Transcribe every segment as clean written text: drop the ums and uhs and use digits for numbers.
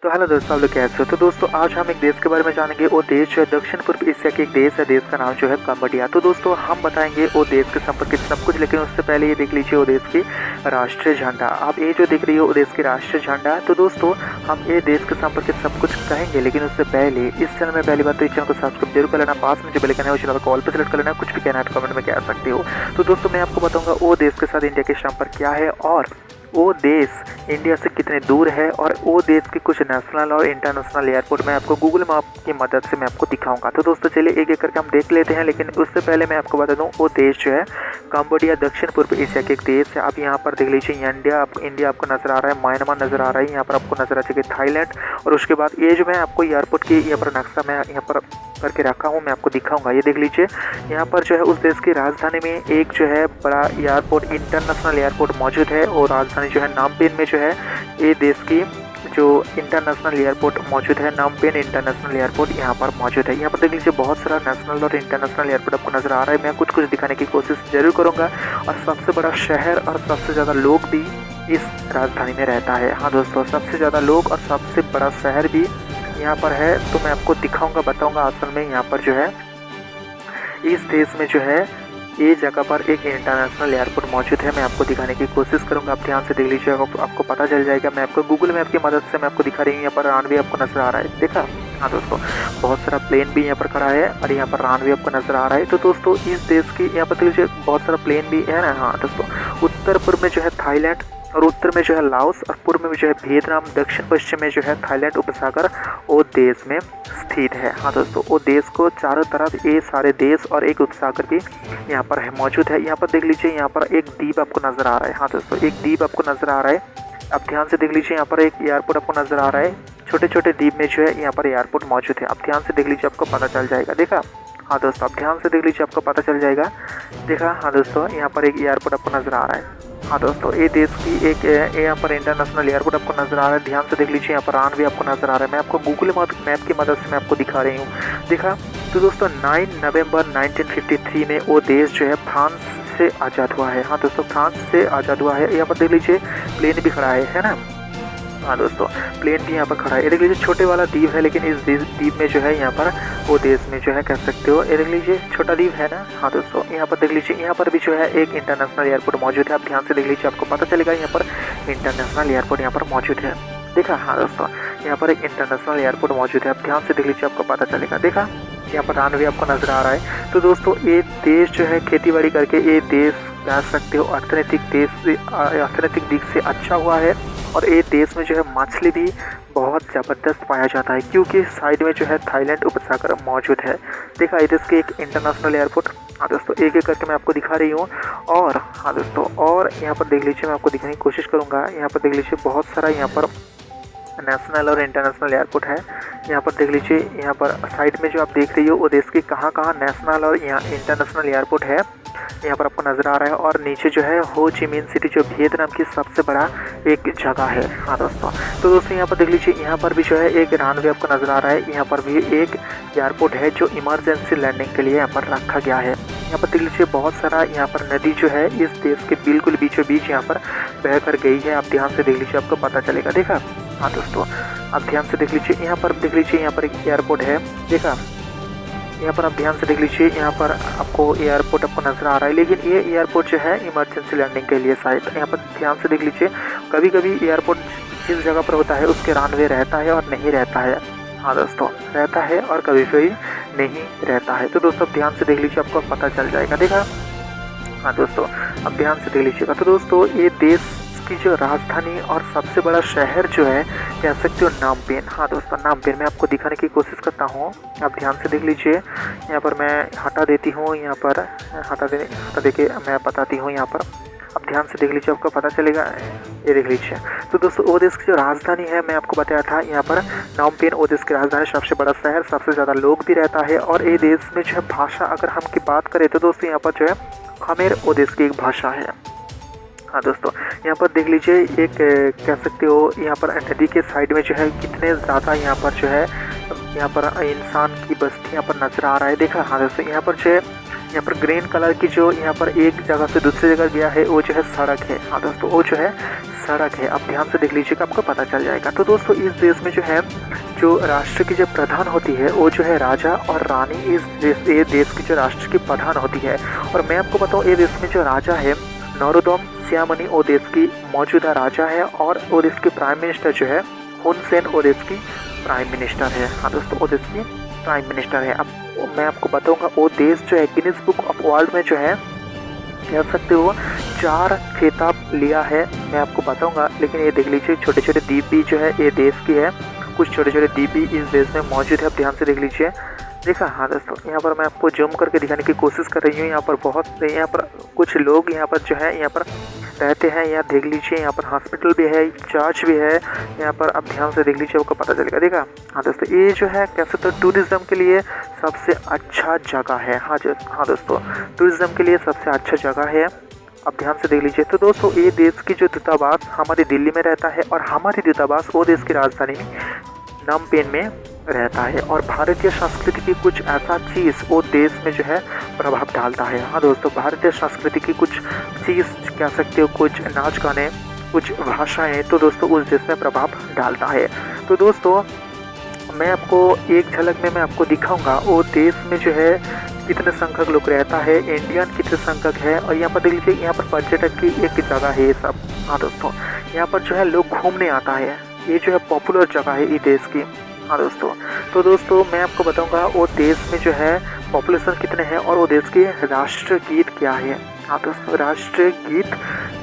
तो हेलो दोस्तों, आप लोग कैसे हो। तो दोस्तों आज हम एक देश के बारे में जानेंगे। वो देश जो है दक्षिण पूर्व एशिया के एक देश है। देश का नाम जो है कंबोडिया। तो दोस्तों हम बताएंगे वो देश के संपर्क के सब कुछ, लेकिन उससे पहले ये देख लीजिए वो देश की राष्ट्रीय झंडा। आप ये जो देख रही हो वो देश की राष्ट्रीय झंडा। तो दोस्तों हम ये देश के संपर्क के सब कुछ कहेंगे, लेकिन उससे पहले इस चैनल में पहली बात तो इस चैनल को सब्सक्राइब जरूर कर लेना। पास में जो बेल आइकन है वो चैनल कॉल पर सेलेक्ट कर लेना। कुछ भी कहना है कमेंट में कह सकते हो। तो दोस्तों मैं आपको बताऊंगा वो देश के साथ इंडिया के संपर्क क्या है, और वो देश इंडिया से कितने दूर है, और वो देश के कुछ नेशनल और इंटरनेशनल एयरपोर्ट मैं आपको गूगल मैप की मदद से मैं आपको दिखाऊंगा। तो दोस्तों चलिए एक एक करके हम देख लेते हैं, लेकिन उससे पहले मैं आपको बता दूं वो देश जो है कंबोडिया दक्षिण पूर्व एशिया के एक देश है। आप यहाँ पर देख लीजिए इंडिया आपको नजर आ रहा है, म्यांमार नजर आ रहा है, यहाँ पर आपको नजर आ जाएगा थाईलैंड। और उसके बाद ये जो मैं आपको एयरपोर्ट की यहाँ पर नक्शा मैं यहाँ पर करके रखा हूँ, मैं आपको दिखाऊंगा। ये देख लीजिए यहाँ पर जो है उस देश की राजधानी में एक जो है बड़ा एयरपोर्ट, इंटरनेशनल एयरपोर्ट मौजूद है। और राजधानी जो है नामपेन में जो है ये देश की जो इंटरनेशनल एयरपोर्ट मौजूद है, नामपेन इंटरनेशनल एयरपोर्ट यहाँ पर मौजूद है। यहाँ पर देख लीजिए बहुत सारा नेशनल और इंटरनेशनल एयरपोर्ट आपको नजर आ रहा है। मैं कुछ दिखाने की कोशिश जरूर करूँगा। और सबसे बड़ा शहर और सबसे ज़्यादा लोग भी इस राजधानी में रहता है। हाँ दोस्तों, सबसे ज़्यादा लोग और सबसे बड़ा शहर भी यहाँ पर है। तो मैं आपको दिखाऊंगा, बताऊंगा। असल में यहाँ पर जो है इस देश में जो है ये जगह पर एक इंटरनेशनल एयरपोर्ट मौजूद है। मैं आपको दिखाने की कोशिश करूंगा। आप ध्यान से देख लीजिए, आपको पता चल जाएगा। मैं आपको गूगल मैप की मदद से मैं आपको दिखा रही हूँ। यहाँ पर रनवे आपको नजर आ रहा है, देखा। हाँ दोस्तों, बहुत सारा प्लेन भी यहाँ पर खड़ा है और यहाँ पर रनवे आपको नजर आ रहा है। तो दोस्तों इस देश की यहाँ पर देख लीजिए बहुत सारा प्लेन भी है ना। हाँ दोस्तों, उत्तर पूर्व में जो है थाईलैंड, और उत्तर में जो है लाओस, और पूर्व में जो है वियतनाम, दक्षिण पश्चिम में जो है थाईलैंड उपसागर वो देश में स्थित है। हाँ दोस्तों, वो देश को चारों तरफ ये सारे देश और एक उपसागर भी यहाँ पर है मौजूद है। यहाँ पर देख लीजिए यहाँ पर एक द्वीप आपको नजर आ रहा है। हाँ दोस्तों, एक द्वीप आपको नजर आ रहा है। आप ध्यान से देख लीजिए, यहाँ पर एक एयरपोर्ट आपको नजर आ रहा है। छोटे छोटे द्वीप में जो है यहाँ पर एयरपोर्ट मौजूद है। आप ध्यान से देख लीजिए, आपको पता चल जाएगा, देखा। हाँ दोस्तों, आप ध्यान से देख लीजिए, आपको पता चल जाएगा, देखा। हाँ दोस्तों, यहाँ पर एक एयरपोर्ट आपको नजर आ रहा है। हाँ दोस्तों, ये देश की एक यहाँ पर इंटरनेशनल एयरपोर्ट आपको नजर आ रहा है। ध्यान से देख लीजिए, यहाँ पर रनवे आपको नजर आ रहा है। मैं आपको गूगल मैप की मदद से मैं आपको दिखा रही हूँ, देखा। तो दोस्तों 9 नवंबर 1953 में वो देश जो है फ्रांस से आज़ाद हुआ है। हाँ दोस्तों, फ्रांस से आज़ाद हुआ है। यहाँ पर देख लीजिए प्लेन भी खड़ा है ना। हाँ दोस्तों, प्लेन भी यहाँ पर खड़ा है। ये देख लीजिए छोटे वाला द्वीप है, लेकिन इस द्वीप में जो है यहाँ पर वो देश में जो है कह सकते हो, ये देख लीजिए छोटा द्वीप है ना। हाँ दोस्तों, यहाँ पर देख लीजिए यहाँ पर भी जो है एक इंटरनेशनल एयरपोर्ट मौजूद है। आप ध्यान से देख लीजिए, आपको पता चलेगा यहाँ पर इंटरनेशनल एयरपोर्ट यहाँ पर मौजूद है, देखा। हाँ दोस्तों, यहाँ पर एक इंटरनेशनल एयरपोर्ट मौजूद है। आप ध्यान से देख लीजिए, आपको पता चलेगा, देखा। यहाँ पर रनवे आपको नजर आ रहा है। तो दोस्तों ये देश जो है खेती करके ये देश कह सकते हो अर्थनैतिक दिख से अच्छा हुआ है। और ये देश में जो है मछली भी बहुत ज़बरदस्त पाया जाता है, क्योंकि साइड में जो है थाईलैंड उपसागर मौजूद है, देखा। ये देश के एक इंटरनेशनल एयरपोर्ट। हाँ दोस्तों, एक एक करके मैं आपको दिखा रही हूँ। और हाँ दोस्तों, और यहाँ पर देख लीजिए, मैं आपको दिखाने की कोशिश करूँगा। यहाँ पर देख लीजिए बहुत सारा यहाँ पर नेशनल और इंटरनेशनल एयरपोर्ट है। यहाँ पर देख लीजिए, यहाँ पर साइड में जो आप देख रही हो वो देश की कहाँ नेशनल और यहाँ इंटरनेशनल एयरपोर्ट है, यहाँ पर आपको नज़र आ रहा है। और नीचे जो है हो ची मिन सिटी जो वियतनाम की सबसे बड़ा एक जगह है। हाँ दोस्तों, तो दोस्तों यहाँ पर देख लीजिए, यहाँ पर भी जो है एक रनवे आपको नज़र आ रहा है। यहाँ पर भी एक एयरपोर्ट है जो इमरजेंसी लैंडिंग के लिए यहाँ पर रखा गया है। यहाँ पर देख लीजिए बहुत सारा यहाँ पर नदी जो है इस देश के बिल्कुल बीचों बीच यहाँ पर बह कर गई है। आप ध्यान से देख लीजिए, आपको पता चलेगा, देखा। हाँ दोस्तों, आप ध्यान से देख लीजिए, यहाँ पर देख लीजिए यहाँ पर एक एयरपोर्ट है, देखा। यहाँ पर आप ध्यान से देख लीजिए, यहाँ पर आपको एयरपोर्ट आपको नजर आ रहा है, लेकिन ये एयरपोर्ट जो है इमरजेंसी लैंडिंग के लिए शायद। यहाँ पर ध्यान से देख लीजिए, कभी कभी एयरपोर्ट जिस जगह पर होता है उसके रनवे रहता है और नहीं रहता है। हाँ दोस्तों, रहता है और कभी कभी नहीं रहता है। तो दोस्तों ध्यान से देख लीजिए, आपको पता चल जाएगा, देखा। हाँ दोस्तों, अब ध्यान से देख लीजिएगा। तो दोस्तों ये देश की जो राजधानी और सबसे बड़ा शहर जो है कह सकते हो नामपेन। हाँ दोस्तों, नामपेन मैं आपको दिखाने की कोशिश करता हूँ। आप ध्यान से देख लीजिए, यहाँ पर मैं हटा देती हूँ, यहाँ पर हटा दे के मैं बताती हूँ। यहाँ पर आप ध्यान से देख लीजिए, आपको पता चलेगा, ये देख लीजिए। तो दोस्तों वो देश की जो राजधानी है मैं आपको बताया था, यहाँ पर नामपेन वो देश की राजधानी, सबसे बड़ा शहर, सबसे ज़्यादा लोग भी रहता है। और ये देश में जो है भाषा अगर हम की बात करें तो दोस्तों यहाँ पर जो है खमेर वो देश की एक भाषा है। हाँ दोस्तों, यहाँ पर देख लीजिए एक कह सकते हो यहाँ पर नदी के साइड में जो है कितने ज़्यादा यहाँ पर जो है यहाँ पर इंसान की बस्ती यहाँ पर नजर आ रहा है, देखा। हाँ दोस्तों, यहाँ पर जो है यहाँ पर ग्रीन कलर की जो यहाँ पर एक जगह से दूसरी जगह गया है वो जो है सड़क है। हाँ दोस्तों, वो जो है सड़क है। आप ध्यान से देख लीजिएगा, आपको पता चल जाएगा। तो दोस्तों इस देश में जो है जो राष्ट्र की जो प्रधान होती है वो जो है राजा और रानी ये देश की जो राष्ट्र की प्रधान होती है। और मैं आपको बताऊँ, ये देश में जो राजा है नरोदम सियामनी वो देश की मौजूदा राजा है, और वो देश की प्राइम मिनिस्टर जो है हुन सेन वो देश की प्राइम मिनिस्टर है। हाँ दोस्तों, वो देश की प्राइम मिनिस्टर है। अब मैं आपको बताऊंगा वो देश जो है गिनीज बुक ऑफ वर्ल्ड में जो है कह सकते हो 4 खिताब लिया है। मैं आपको बताऊंगा, लेकिन ये देख लीजिए छोटे छोटे द्वीप भी जो है ये देश की है। कुछ छोटे छोटे द्वीप भी इस देश में मौजूद है। आप ध्यान से देख लीजिए। देखा। हाँ दोस्तों, यहाँ पर मैं आपको जूम करके दिखाने की कोशिश कर रही हूँ। यहाँ पर कुछ लोग यहाँ पर जो है यहाँ पर रहते हैं। यहाँ देख लीजिए, यहाँ पर हॉस्पिटल भी है, चर्च भी है। यहाँ पर आप ध्यान से देख लीजिए, आपको पता चलेगा। देखा। हाँ दोस्तों, ये जो है कह सकते हो टूरिज्म के लिए सबसे अच्छा जगह है। हाँ दोस्तों, टूरिज्म के लिए सबसे अच्छा जगह है। आप ध्यान से देख लीजिए। तो दोस्तों ये देश की जो दूतावास हमारी दिल्ली में रहता है, और हमारी दूतावास वो देश की राजधानी नमपेन में रहता है। और भारतीय संस्कृति की कुछ ऐसा चीज़ वो देश में जो है प्रभाव डालता है। हाँ दोस्तों, भारतीय संस्कृति की कुछ चीज़ कह सकते हो, कुछ नाच गाने, कुछ भाषाएं, तो दोस्तों उस देश में प्रभाव डालता है। तो दोस्तों मैं आपको एक झलक में मैं आपको दिखाऊंगा वो देश में जो है कितने संख्यक लोग रहता है, इंडियन कितने संख्यक है। और यहाँ पर देख लीजिए, यहाँ पर पर्यटक की एक जगह है ये सब। हाँ दोस्तों, यहाँ पर जो है लोग घूमने आता है। ये जो है पॉपुलर जगह है ये देश की। हाँ दोस्तों, तो दोस्तों मैं आपको बताऊंगा वो देश में जो है पॉपुलेशन कितने हैं और वो देश के राष्ट्रीय गीत क्या है। हाँ दोस्तों, राष्ट्रीय गीत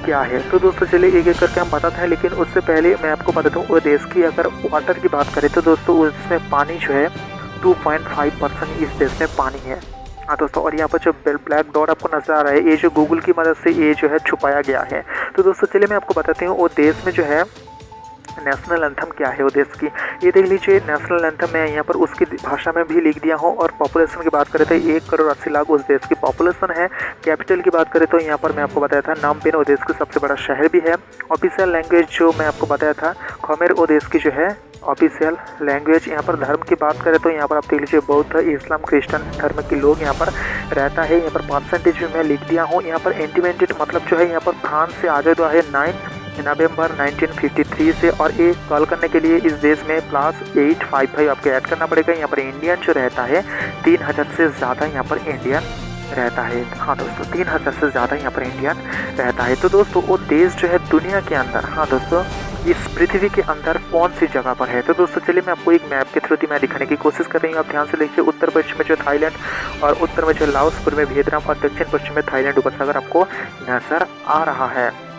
क्या है। तो दोस्तों चलिए एक एक करके हम बताते हैं, लेकिन उससे पहले मैं आपको बताता हूँ वो देश की अगर वाटर की बात करें तो दोस्तों उसमें पानी जो है 2.5% इस देश में पानी है। हाँ दोस्तों, और यहाँ पर जो ब्लैक डॉट आपको नजर आ रहा है ये जो गूगल की मदद से ये जो है छुपाया गया है। तो दोस्तों चलिए मैं आपको बताती हूँ वो देश में जो है नेशनल एंथम क्या है वो देश की। ये देख लीजिए, नेशनल एंथम मैं यहाँ पर उसकी भाषा में भी लिख दिया हूँ। और पॉपुलेशन की बात करें तो 1,80,00,000 उस देश की पॉपुलेशन है। कैपिटल की बात करें तो यहाँ पर मैं आपको बताया था नामपेन वो देश का सबसे बड़ा शहर भी है। ऑफिशियल लैंग्वेज जो मैं आपको बताया था खमेर वो देश की जो है ऑफिशियल लैंग्वेज। यहाँ पर धर्म की बात करें तो यहाँ पर आप देख लीजिए बौद्ध, इस्लाम, क्रिश्चियन धर्म के लोग यहाँ पर रहता है। यहाँ पर परसेंटेज भी मैं लिख दिया हूँ। यहाँ पर इंडिपेंडेंट मतलब जो है यहाँ पर फ्रांस से आज़ाद हुआ है 9 नवंबर 1953 से। और ये कॉल करने के लिए इस देश में +855 आपको ऐड करना पड़ेगा। यहाँ पर इंडियन जो रहता है 3000 से ज़्यादा यहाँ पर इंडियन रहता है। हाँ दोस्तों, 3000 से ज़्यादा यहाँ पर इंडियन रहता है। तो दोस्तों वो देश जो है दुनिया के अंदर, हाँ दोस्तों इस पृथ्वी के अंदर कौन सी जगह पर है। तो दोस्तों चलिए मैं आपको एक मैप के थ्रू मैं दिखाने की कोशिश कर रही हूँ। आप ध्यान से देखिए, उत्तर पश्चिम में जो थाईलैंड और उत्तर में जो लाओस, पूर्व में वियतनाम और दक्षिण पश्चिम में थाईलैंड उपसागर आपको नजर आ रहा है।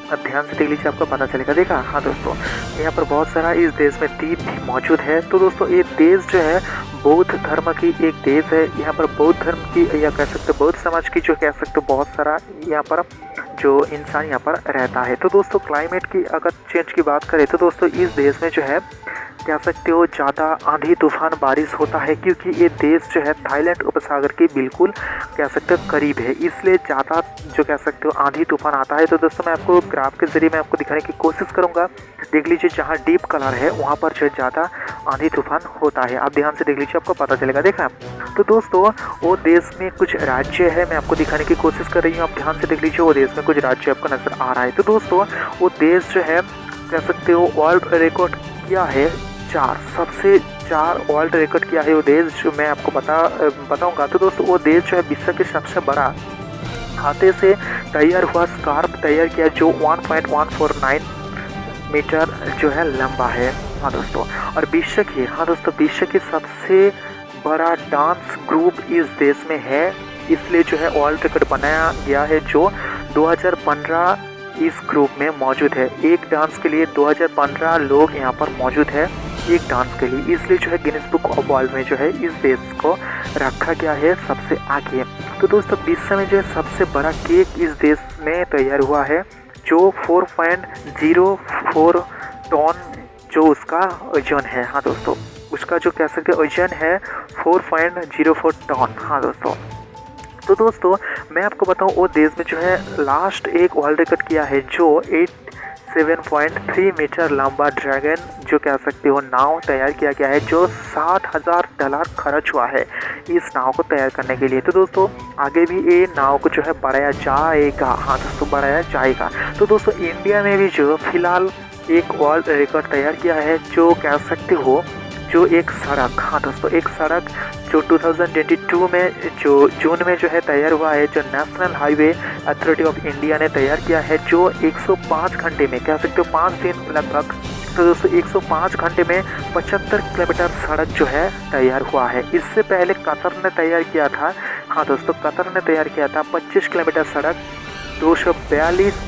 अब ध्यान से देख लीजिए, आपको पता चलेगा। देखा। हाँ दोस्तों, यहाँ पर बहुत सारा इस देश में द्वीप भी मौजूद है। तो दोस्तों ये देश जो है बौद्ध धर्म की एक देश है। यहाँ पर बौद्ध धर्म की या कह सकते बौद्ध समाज की जो कह सकते बहुत सारा यहाँ पर जो इंसान यहाँ पर रहता है। तो दोस्तों क्लाइमेट की अगर चेंज की बात करें तो दोस्तों इस देश में जो है कह सकते हो ज़्यादा आंधी तूफान बारिश होता है, क्योंकि ये देश जो है थाईलैंड उपसागर के बिल्कुल कह सकते हो करीब है, इसलिए ज़्यादा जो कह सकते हो आंधी तूफान आता है। तो दोस्तों मैं आपको ग्राफ के जरिए मैं आपको दिखाने की कोशिश करूँगा। देख लीजिए, जहाँ डीप कलर है वहाँ पर जो ज़्यादा आंधी तूफान होता है। आप ध्यान से देख लीजिए, आपको पता चलेगा। देखा। तो दोस्तों वो देश में कुछ राज्य है, मैं आपको दिखाने की कोशिश कर रही हूँ। आप ध्यान से देख लीजिए, वो देश में कुछ राज्य आपको नजर आ रहा है। तो दोस्तों वो देश जो है कह सकते हो वर्ल्ड रिकॉर्ड किया है 4 वर्ल्ड रिकॉर्ड किया है वो देश, जो मैं आपको बताऊंगा। तो दोस्तों वो देश जो है विश्व के सबसे बड़ा हाथे से तैयार हुआ स्कार्फ तैयार किया, जो 1.149 मीटर जो है लंबा है। हाँ दोस्तों, और विश्व की, हाँ दोस्तों विश्व के सबसे बड़ा डांस ग्रुप इस देश में है, इसलिए जो है वर्ल्ड रिकॉर्ड बनाया गया है, जो 2015 इस ग्रुप में मौजूद है। एक डांस के लिए 2015 लोग यहाँ पर मौजूद है एक डांस के लिए, इसलिए जो है गिनीज बुक ऑफ वर्ल्ड में जो है इस देश को रखा गया है सबसे आगे। तो दोस्तों विश्व में जो है सबसे बड़ा केक इस देश में तैयार हुआ है, जो 4.04 टन जो उसका वजन है। हाँ दोस्तों, उसका जो कह सकते वजन है 4.04 टन। हाँ दोस्तों, तो दोस्तों मैं आपको बताऊं वो देश में जो है लास्ट एक वर्ल्ड रिकॉर्ड किया है, जो 7.3 मीटर लंबा ड्रैगन जो कह सकते हो नाव तैयार किया गया है, जो $60,000 खर्च हुआ है इस नाव को तैयार करने के लिए। तो दोस्तों आगे भी ये नाव को जो है बढ़ाया जाएगा। हाँ दोस्तों, बढ़ाया जाएगा। तो दोस्तों इंडिया में भी जो फिलहाल एक वर्ल्ड रिकॉर्ड तैयार किया है, जो कह सकते हो जो एक सड़क, हाँ दोस्तों एक सड़क जो 2022 में जो जून में जो है तैयार हुआ है, जो national highway authority of India ने तैयार किया है, जो 105 घंटे में कह सकते हो 5 दिन लगभग। तो दोस्तों 105 घंटे में 75 किलोमीटर सड़क जो है तैयार हुआ है। इससे पहले कतर ने तैयार किया था, हाँ दोस्तों कतर ने तैयार किया था 25 किलोमीटर सड़क 242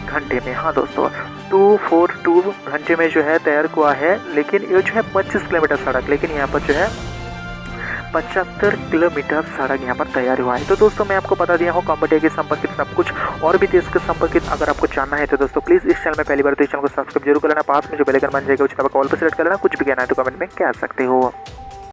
घंटे में। हाँ दोस्तों 242 घंटे में जो है तैयार हुआ है, लेकिन ये जो है 25 किलोमीटर सड़क, लेकिन यहाँ पर जो है 75 किलोमीटर सड़क यहाँ पर तैयार हुआ है। तो दोस्तों मैं आपको बता दिया हूँ कंबोडिया के संपर्कित सब कुछ, और भी देश के संपर्कित अगर आपको जानना है तो दोस्तों प्लीज़ इस चैनल में पहली बार तो इस चैनल को सब्सक्राइब जरूर कर लेना, पास में जो बेल आइकन बन जाएगा उसका कॉल पर सेलेक्ट कर लेना। कुछ भी कहना है तो कमेंट में कह सकते हो।